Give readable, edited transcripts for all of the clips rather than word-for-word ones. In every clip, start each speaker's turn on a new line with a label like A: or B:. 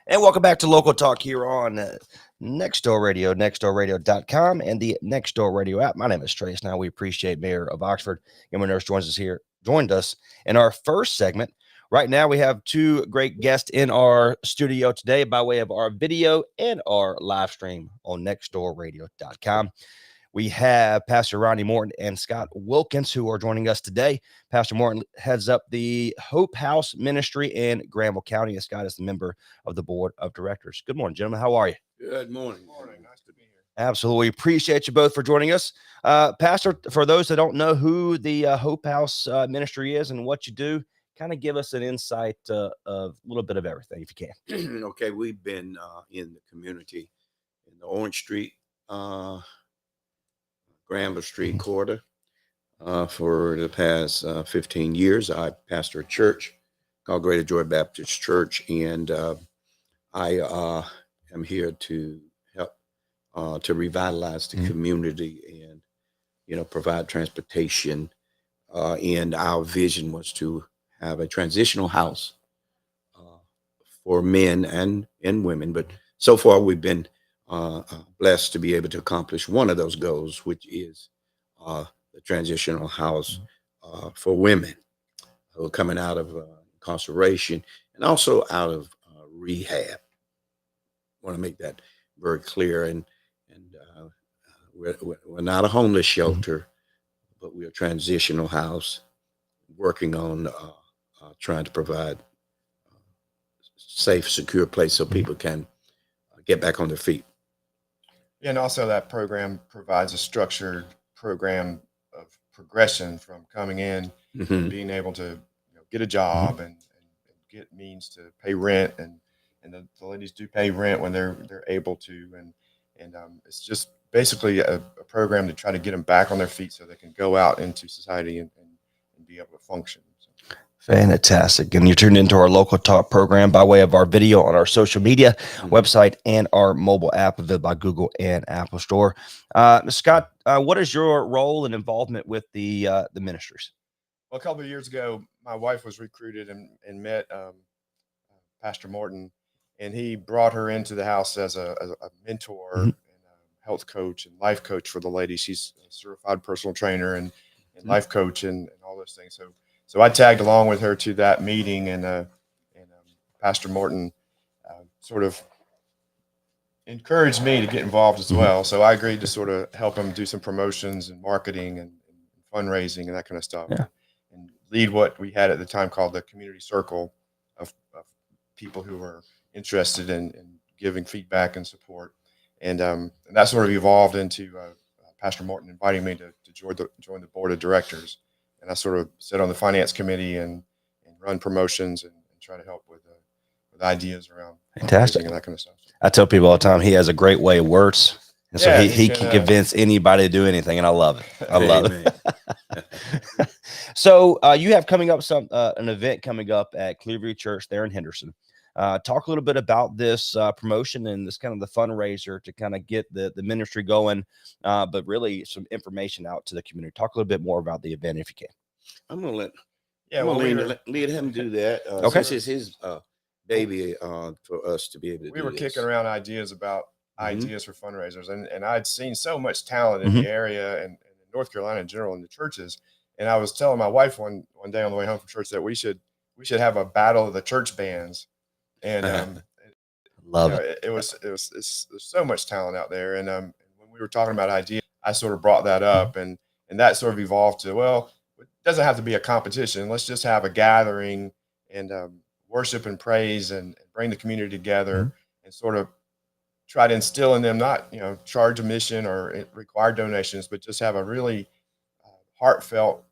A: And welcome back to Local Talk here on Nextdoor Radio, nextdoorradio.com, and the Nextdoor Radio app. My name is Trace. Now we appreciate Mayor of Oxford. Emma Nurse joined us in our first segment. Right now, we have two great guests in our studio today by way of our video and our live stream on nextdoorradio.com. We have Pastor Ronnie Morton and Scott Wilkins who are joining us today. Pastor Morton heads up the Hope House Ministry in Granville County, and Scott is the member of the board of directors. Good morning, gentlemen. How are you?
B: Good morning.
C: Morning. Nice to be here.
A: Absolutely. Appreciate you both for joining us. Pastor, for those that don't know who the Hope House Ministry is and what you do, kind of give us an insight of a little bit of everything, if you
B: can. Okay, we've been in the community in the Orange Street, Granville Street corridor for the past 15 years. I pastor a church called Greater Joy Baptist Church, and I am here to help to revitalize the community and, provide transportation. And our vision was to have a transitional house for men and women. But so far, we've been blessed to be able to accomplish one of those goals, which is the transitional house for women who are coming out of incarceration and also out of rehab. I want to make that very clear. And we're not a homeless shelter, but we're a transitional house working on trying to provide safe, secure place so people can get back on their feet.
C: And also that program provides a structured program of progression from coming in, being able to get a job and get means to pay rent, and the ladies do pay rent when they're able to, and it's just basically a program to try to get them back on their feet so they can go out into society and be able to function.
A: Fantastic. And you're tuned into our Local Talk program by way of our video on our social media website and our mobile app available by Google and Apple Store. Scott, what is your role and involvement with the ministries?
C: Well, a couple of years ago, my wife was recruited and met Pastor Morton, and he brought her into the house as a mentor and a health coach and life coach for the ladies. She's a certified personal trainer and life coach and all those things. So I tagged along with her to that meeting, and Pastor Morton sort of encouraged me to get involved as well. So I agreed to sort of help him do some promotions and marketing and fundraising and that kind of stuff, and lead what we had at the time called the community circle of people who were interested in giving feedback and support. And that sort of evolved into Pastor Morton inviting me to join the board of directors. And I sort of sit on the finance committee and run promotions and try to help with ideas around
A: fantastic
C: and that kind of stuff.
A: I tell people all the time, he has a great way of words. And so he can convince anybody to do anything. And I love it. I love it. So you have coming up an event coming up at Clearview Church there in Henderson. Talk a little bit about this promotion and this kind of the fundraiser to kind of get the ministry going, but really some information out to the community. Talk a little bit more about the event if you can.
B: I'm going to let him do that.
A: Okay.
B: This is his baby for us to be able to do
C: We were
B: this.
C: kicking around ideas about ideas for fundraisers, and I'd seen so much talent in the area and in North Carolina in general in the churches. And I was telling my wife one day on the way home from church that we should have a battle of the church bands. And
A: love it.
C: There's so much talent out there. And when we were talking about ideas, I sort of brought that up, and that sort of evolved to, well, it doesn't have to be a competition. Let's just have a gathering and worship and praise and bring the community together and sort of try to instill in them, not, charge admission or require donations, but just have a really heartfelt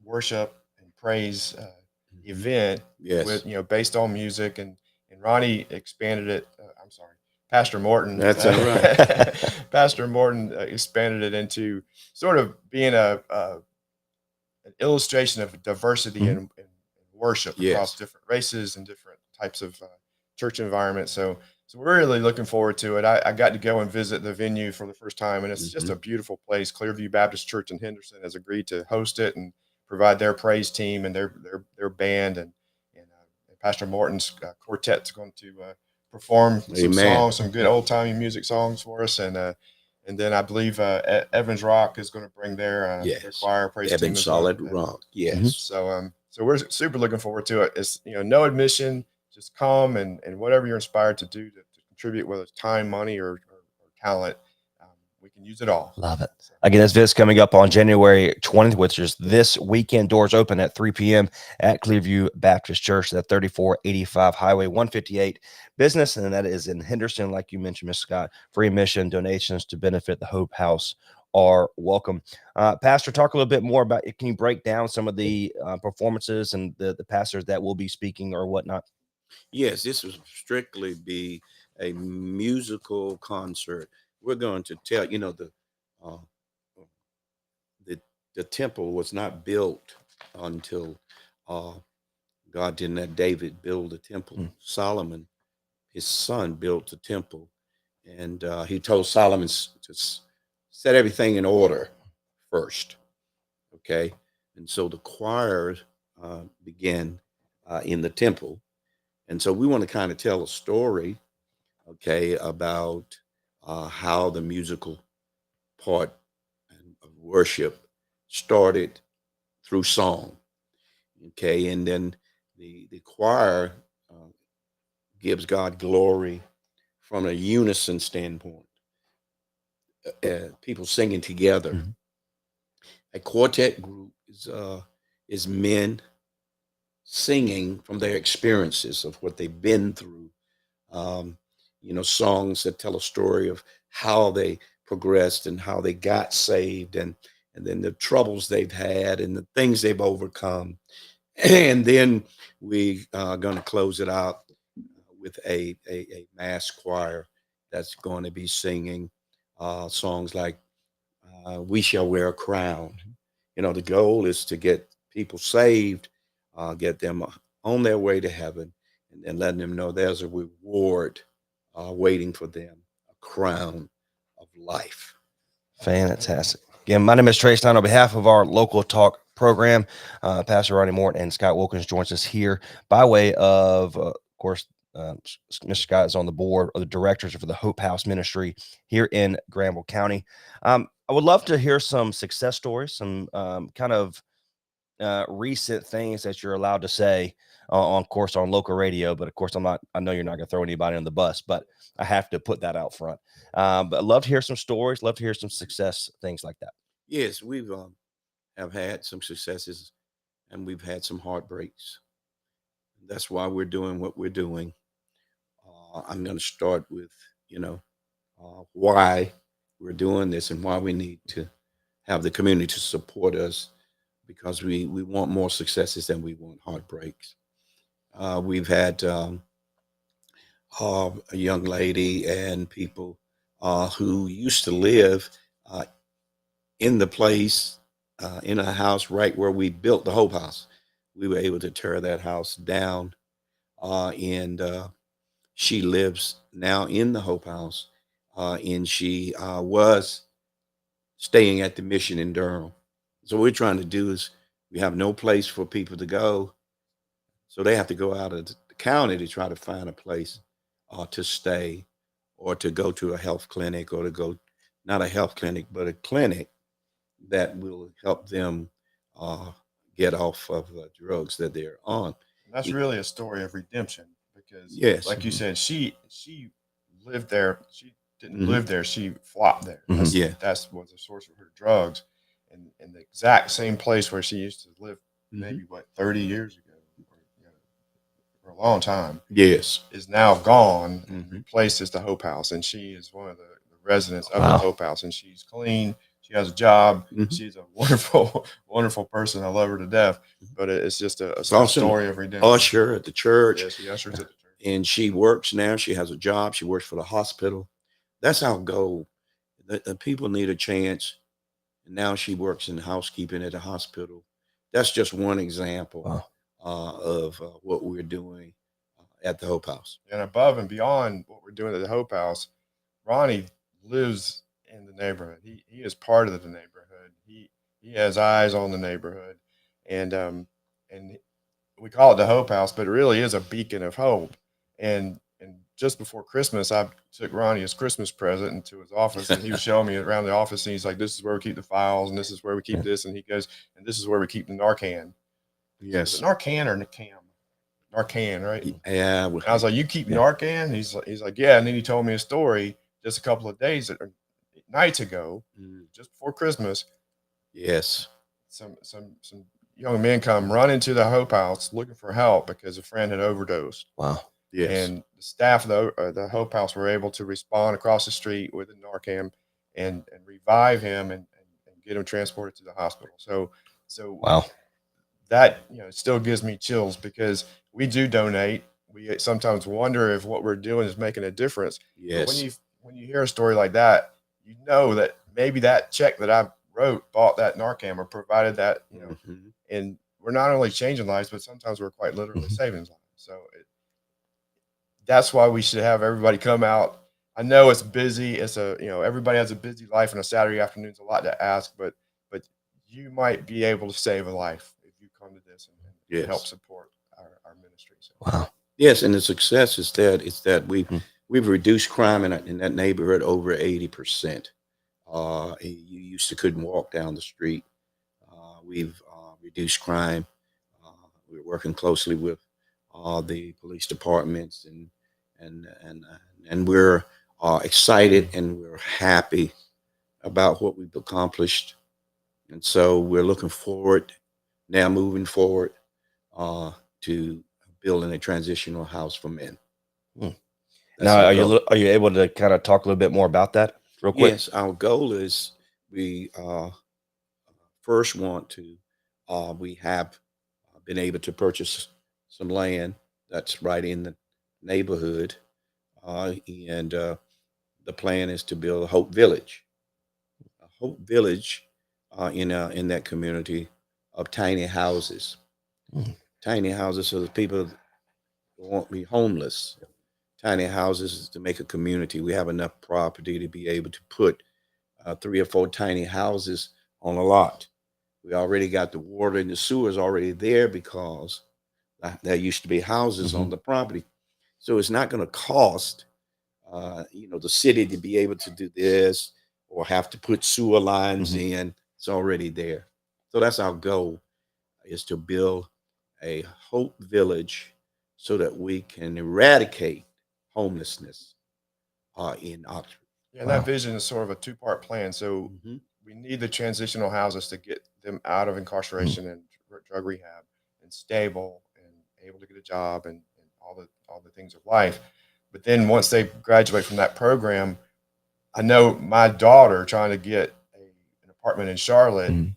C: worship and praise event with, based on music, and Ronnie expanded it. Pastor Morton.
B: That's all right.
C: Pastor Morton expanded it into sort of being an illustration of diversity in worship across different races and different types of church environments. So we're really looking forward to it. I got to go and visit the venue for the first time, and it's just a beautiful place. Clearview Baptist Church in Henderson has agreed to host it and provide their praise team and their band, and Pastor Morton's quartet's going to perform some
B: Amen.
C: songs, some good old timey music songs for us, and then I believe Evans Rock is going to bring their
B: Yes.
C: choir praise team
B: Evan
C: as well.
B: Solid
C: And
B: Rock. Yes.
C: so we're super looking forward to it. It's no admission, just come and whatever you're inspired to do to contribute, whether it's time, money, or talent, we can use it all.
A: Love it. Again, this vid's coming up on January 20th, which is this weekend. Doors open at 3 p.m. at Clearview Baptist Church, at 3485 Highway 158 business. And that is in Henderson, like you mentioned, Ms. Scott. Free admission, donations to benefit the Hope House are welcome. Pastor, talk a little bit more about it. Can you break down some of the performances and the pastors that will be speaking or whatnot?
B: Yes, this will strictly be a musical concert. We're going to tell, uh, the temple was not built until God didn't let David build the temple. Solomon, his son, built the temple, and he told Solomon to set everything in order first. Okay, and so the choir began in the temple, and so we want to kind of tell a story, okay, about how the musical part of worship started through song. Okay, and then the choir gives God glory from a unison standpoint. People singing together.
A: Mhm.
B: A quartet group is men singing from their experiences of what they've been through. Um, songs that tell a story of how they progressed and how they got saved, and then the troubles they've had and the things they've overcome. And then we are going to close it out with a mass choir that's going to be singing songs like "We Shall Wear a Crown." The goal is to get people saved, get them on their way to heaven, and then letting them know there's a reward waiting for them, a crown of life.
A: Fantastic. Again, my name is Trey Stein. On behalf of our local talk program, Pastor Ronnie Morton and Scott Wilkins joins us here by way of course, Mr. Scott is on the board of the directors for the Hope House Ministry here in Granville County. I would love to hear some success stories, some kind of recent things that you're allowed to say on course on local radio. But of course, I know you're not going to throw anybody on the bus, but I have to put that out front. But I'd love to hear some stories, love to hear some success, things like that.
B: Yes, we've have had some successes, and we've had some heartbreaks. That's why we're doing what we're doing. I'm going to start with, why we're doing this and why we need to have the community to support us, because we want more successes than we want heartbreaks. We've had a young lady and people who used to live in the place, in a house right where we built the Hope House. We were able to tear that house down, and she lives now in the Hope House, and she was staying at the Mission in Durham. So what we're trying to do is we have no place for people to go, so they have to go out of the county to try to find a place to stay, or to go to a health clinic, or to go, not a health clinic, but a clinic that will help them get off of the drugs that they're on.
C: And that's really a story of redemption, because,
B: Yes.
C: like you said, she lived there. She didn't
B: Mhm.
C: live there. She flopped there.
A: Mhm.
B: Yeah.
C: That was the source of her drugs, and in the exact same place where she used to live, maybe 30 years ago, or, for a long time,
B: Yes.
C: is now gone and
B: Mhm.
C: replaced as the Hope House. And she is one of the residents of
A: Wow.
C: the Hope House, and she's clean. She has a job.
B: Mhm.
C: She's a wonderful, wonderful person. I love her to death. But it's just a
B: It's also
C: story of redemption.
B: Usher at the church,
C: Yeah, she ushers at the church.
B: and she works now. She has a job. She works for the hospital. That's our goal. The people need a chance. And now she works in housekeeping at the hospital. That's just one example
A: Wow.
B: of what we're doing at the Hope House.
C: And above and beyond what we're doing at the Hope House, Ronnie lives in the neighborhood. He is part of the neighborhood. He has eyes on the neighborhood, and we call it the Hope House, but it really is a beacon of hope. And just before Christmas, I took Ronnie his Christmas present into his office, and he was showing me around the office, and he's like, "This is where we keep the files, and this is where we keep
A: Yeah.
C: this," and he goes, "And this is where we keep the Narcan."
B: Yes.
C: Is it Narcan or Narcan? Narcan, right?
B: Yeah.
C: And I was like, "You keep
A: Yeah.
C: Narcan?" He's like, "Yeah." And then he told me a story just a couple of days or nights ago, just before Christmas.
B: Yes.
C: Some young men come running to the Hope House looking for help because a friend had overdosed.
A: Wow.
B: Yes.
C: And the staff of the Hope House were able to respond across the street with a Narcan and revive him and get him transported to the hospital. So
A: Wow.
C: that, it still gives me chills because we do donate. We sometimes wonder if what we're doing is making a difference. But
B: Yes.
C: when you hear a story like that, you know that maybe that check that I wrote bought that Narcan or provided that,
B: Mhm.
C: and we're not only changing lives, but sometimes we're quite literally
A: Mhm.
C: saving lives. So that's why we should have everybody come out. I know it's busy. Everybody has a busy life, and a Saturday afternoon's a lot to ask, but you might be able to save a life if you come to this and help
B: Yes.
C: support our ministry. So.
A: Wow.
B: Yes, and the success is that
A: Mm.
B: we've reduced crime in that neighborhood over 80%. You used to couldn't walk down the street. We've reduced crime. We're working closely with the police departments, and and and we're excited and we're happy about what we've accomplished. And so we're looking forward now, moving forward uh, to building a transitional house for men.
A: Mm.
B: That's
A: Now,
B: our goal.
A: are you able to kind of talk a little bit more about that real quick?
B: Yes, our goal is we first want to, we have been able to purchase some land that's right in the neighborhood. And the plan is to build a Hope Village. A Hope Village in that community of tiny houses.
A: Mm.
B: Tiny houses so that people won't be homeless. Tiny houses to make a community. We have enough property to be able to put 3 or 4 tiny houses on a lot. We already got the water and the sewers already there because there used to be houses on
A: Mhm.
B: the property. So it's not going to cost, the city to be able to do this or have to put sewer lines
A: Mhm.
B: in. It's already there. So that's our goal, is to build a Hope Village so that we can eradicate homelessness in Oxford.
C: Yeah, and
A: Wow.
C: that vision is sort of a two-part plan. So
B: Mhm.
C: we need the transitional houses to get them out of
A: Mhm.
C: incarceration and drug rehab and stable and able to get a job and all the things of life. But then once they graduate from that program, I know my daughter trying to get an apartment in Charlotte,
A: Mhm.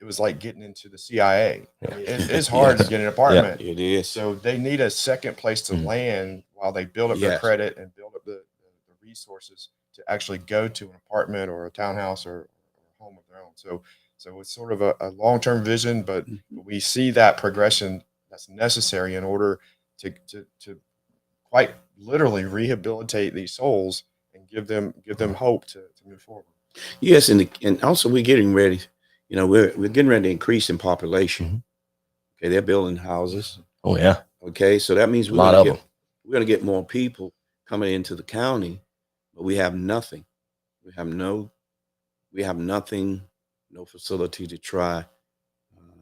C: it was like getting into the CIA.
A: Yeah.
C: I mean, it's hard to
B: Yes,
C: get an
A: Yeah.
C: apartment.
B: it is.
C: So they need a second place to
A: Mhm.
C: land while they build up their
B: Yes.
C: credit and build up the resources to actually go to an apartment or a townhouse or a home of their own. So it's sort of a long-term vision, but
B: Mhm.
C: we see that progression that's necessary in order to quite literally rehabilitate these souls and give them hope to move forward.
B: Yes, and also we're getting ready. We're getting ready to increase in population.
A: Mhm.
B: Okay, they're building houses.
A: Oh yeah,
B: Okay, so that means
A: a lot of them.
B: we're gonna get more people coming into the county, but we have nothing. We have no we have nothing, no facility to try.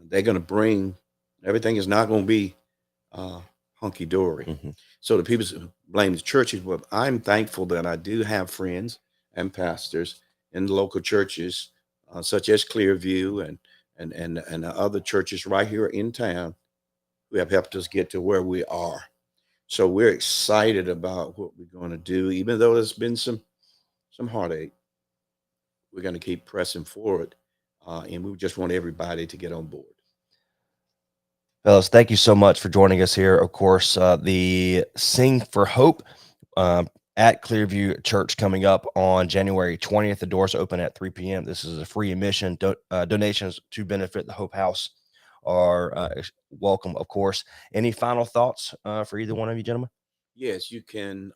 B: They're gonna bring everything is not gonna be uh, hunky dory.
A: Mhm.
B: So the people blame the churches, but I'm thankful that I do have friends and pastors in the local churches, such as Clearview and other churches right here in town who have helped us get to where we are. So we're excited about what we're going to do, even though there's been some heartache. We're going to keep pressing forward, and we just want everybody to get on board.
A: Fellas, thank you so much for joining us here. Of course, the Sing for Hope um, at Clearview Church coming up on January 20th. The doors open at 3 p.m. This is a free admission. Donations to benefit the Hope House are welcome, of course. Any final thoughts for either one of you gentlemen?
B: Yes, you can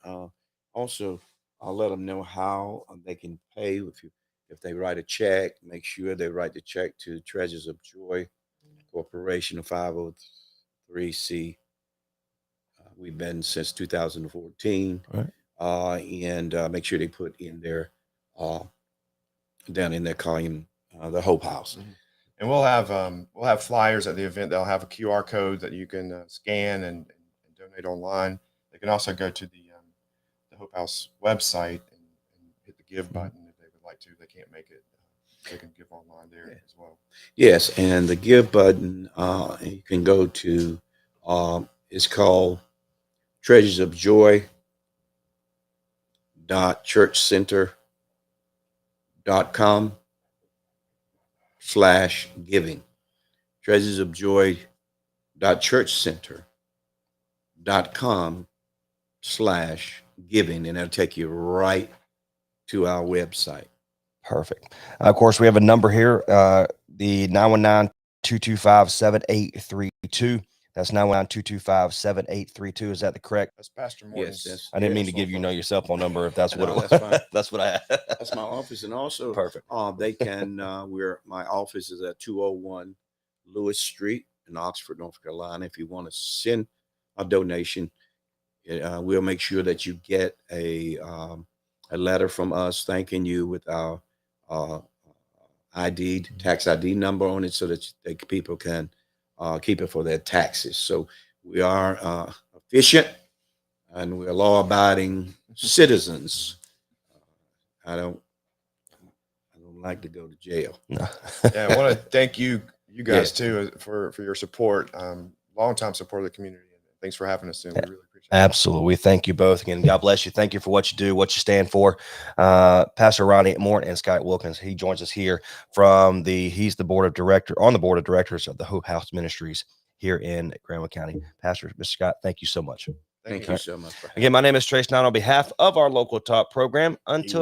B: also let them know how they can pay if they write a check. Make sure they write the check to Treasures of Joy Corporation of 503 3C. We've been since 2014.
A: Right.
B: And make sure they put in there, down in their column, the Hope House.
C: And we'll have flyers at the event. They'll have a QR code that you can scan and donate online. They can also go to the Hope House website and hit the give button if they would like to. They can't make it. They can give online there as well.
B: Yes, and the give button, you can go to, it's called Treasures of Joy churchcenter.com/giving. Treasures of Joy churchcenter.com/giving, and it'll take you right to our website.
A: Perfect. Of course, we have a number here, the 919-225-7832. That's 919-225-7832. Is that the correct?
C: That's Pastor Morton's.
B: Yes,
A: I didn't mean to
B: yes.
A: give you your cell phone number if that's what
B: No,
A: it was.
B: that's fine.
A: That's what I
B: That's my office, and also
A: Perfect.
B: they can. My office is at 201 Lewis Street in Oxford, North Carolina. If you want to send a donation, we'll make sure that you get a letter from us thanking you with our ID, tax ID number on it, so that people can keep it for their taxes. So we are efficient, and we're law-abiding citizens. I don't like to go to jail.
A: No.
C: Yeah, I want to thank you guys too for your support, longtime support of the community. Thanks for having us soon. We really appreciate it.
A: Absolutely. We thank you both again. God bless you. Thank you for what you do, what you stand for. Pastor Ronnie Morton and Scott Wilkins, he joins us here from he's the board of directors of the Hope House Ministries here in Graham County. Pastor, Mr. Scott, thank you so much.
B: Thank you so much.
A: Again, my name is Trace Nine on behalf of our local talk program. Until